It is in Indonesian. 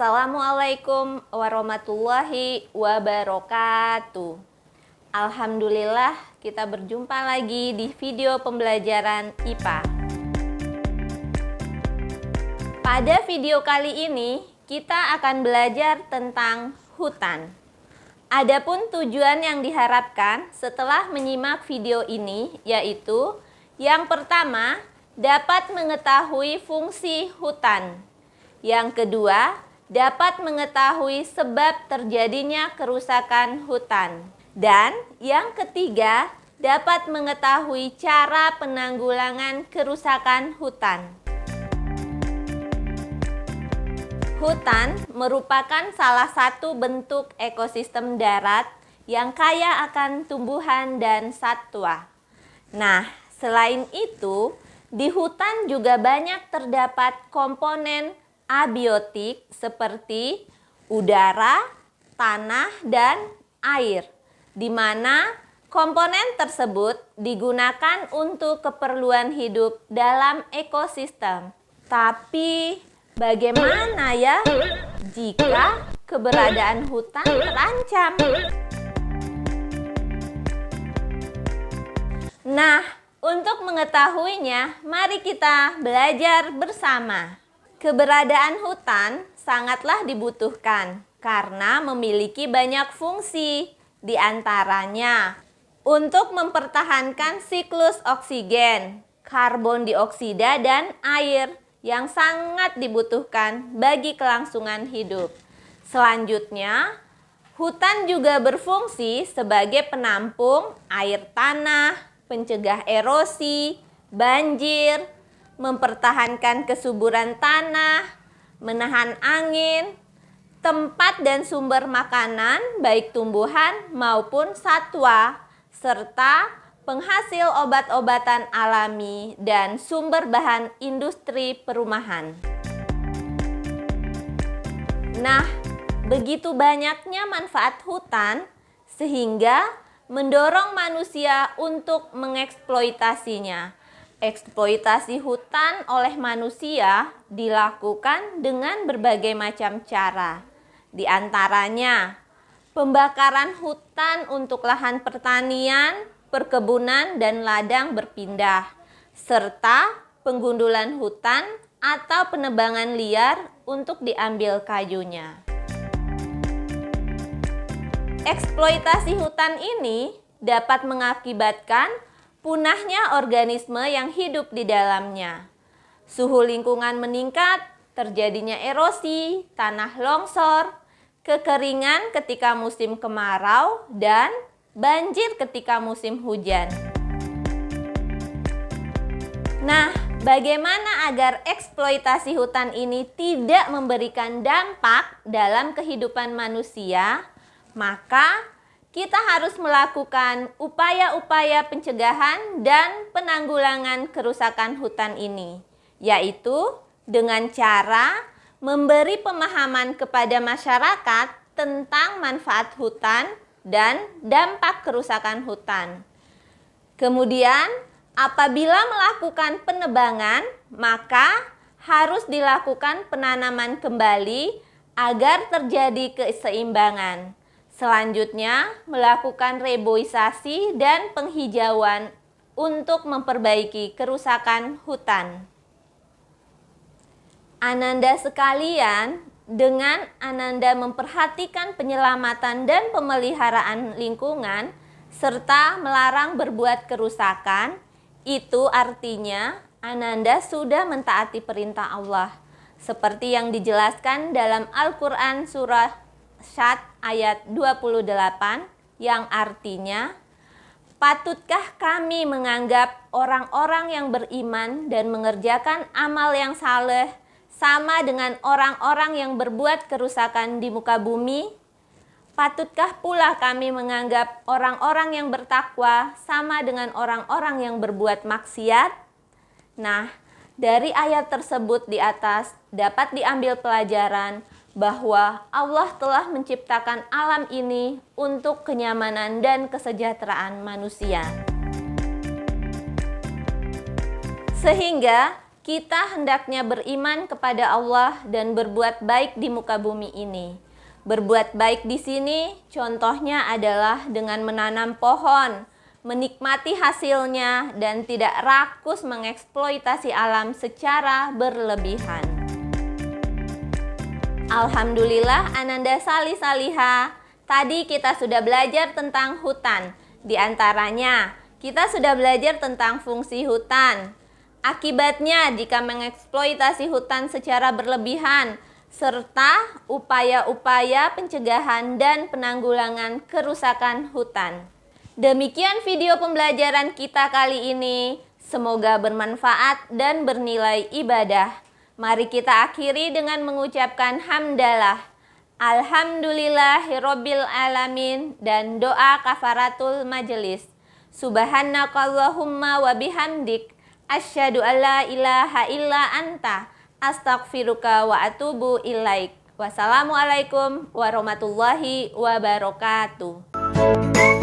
Assalamualaikum warahmatullahi wabarakatuh. Alhamdulillah kita berjumpa lagi di video pembelajaran IPA. Pada video kali ini kita akan belajar tentang hutan. Adapun tujuan yang diharapkan setelah menyimak video ini yaitu yang pertama, dapat mengetahui fungsi hutan. Yang kedua, dapat mengetahui sebab terjadinya kerusakan hutan. Dan yang ketiga, dapat mengetahui cara penanggulangan kerusakan hutan. Hutan merupakan salah satu bentuk ekosistem darat yang kaya akan tumbuhan dan satwa. Nah, selain itu, di hutan juga banyak terdapat komponen abiotik seperti udara, tanah, dan air, di mana komponen tersebut digunakan untuk keperluan hidup dalam ekosistem. Tapi bagaimana ya jika keberadaan hutan terancam? Nah, untuk mengetahuinya, mari kita belajar bersama. Keberadaan hutan sangatlah dibutuhkan karena memiliki banyak fungsi, di antaranya untuk mempertahankan siklus oksigen, karbon dioksida, dan air yang sangat dibutuhkan bagi kelangsungan hidup. Selanjutnya, hutan juga berfungsi sebagai penampung air tanah, pencegah erosi, banjir, mempertahankan kesuburan tanah, menahan angin, tempat dan sumber makanan baik tumbuhan maupun satwa, serta penghasil obat-obatan alami dan sumber bahan industri perumahan. Nah, begitu banyaknya manfaat hutan sehingga mendorong manusia untuk mengeksploitasinya. Eksploitasi hutan oleh manusia dilakukan dengan berbagai macam cara. Di antaranya, pembakaran hutan untuk lahan pertanian, perkebunan, dan ladang berpindah, serta penggundulan hutan atau penebangan liar untuk diambil kayunya. Eksploitasi hutan ini dapat mengakibatkan punahnya organisme yang hidup di dalamnya. Suhu lingkungan meningkat, terjadinya erosi, tanah longsor, kekeringan ketika musim kemarau, dan banjir ketika musim hujan. Nah, bagaimana agar eksploitasi hutan ini tidak memberikan dampak dalam kehidupan manusia? Maka kita harus melakukan upaya-upaya pencegahan dan penanggulangan kerusakan hutan ini, yaitu dengan cara memberi pemahaman kepada masyarakat tentang manfaat hutan dan dampak kerusakan hutan. Kemudian, apabila melakukan penebangan, maka harus dilakukan penanaman kembali agar terjadi keseimbangan. Selanjutnya, melakukan reboisasi dan penghijauan untuk memperbaiki kerusakan hutan. Ananda sekalian, dengan Ananda memperhatikan penyelamatan dan pemeliharaan lingkungan, serta melarang berbuat kerusakan, itu artinya Ananda sudah mentaati perintah Allah, seperti yang dijelaskan dalam Al-Quran surah Syad ayat 28 yang artinya, patutkah kami menganggap orang-orang yang beriman dan mengerjakan amal yang saleh sama dengan orang-orang yang berbuat kerusakan di muka bumi? Patutkah pula kami menganggap orang-orang yang bertakwa sama dengan orang-orang yang berbuat maksiat? Nah, dari ayat tersebut di atas dapat diambil pelajaran bahwa Allah telah menciptakan alam ini untuk kenyamanan dan kesejahteraan manusia. Sehingga kita hendaknya beriman kepada Allah dan berbuat baik di muka bumi ini. Berbuat baik di sini contohnya adalah dengan menanam pohon, menikmati hasilnya, dan tidak rakus mengeksploitasi alam secara berlebihan. Alhamdulillah Ananda Salih Salihah, tadi kita sudah belajar tentang hutan. Di antaranya, kita sudah belajar tentang fungsi hutan. Akibatnya jika mengeksploitasi hutan secara berlebihan, serta upaya-upaya pencegahan dan penanggulangan kerusakan hutan. Demikian video pembelajaran kita kali ini. Semoga bermanfaat dan bernilai ibadah. Mari kita akhiri dengan mengucapkan hamdalah. Alhamdulillahirabbil alamin dan doa kafaratul majelis. Subhanakallahumma wa bihamdik asyhadu alla ilaha illa anta astaghfiruka wa atubu ilaik. Wassalamualaikum warahmatullahi wabarakatuh.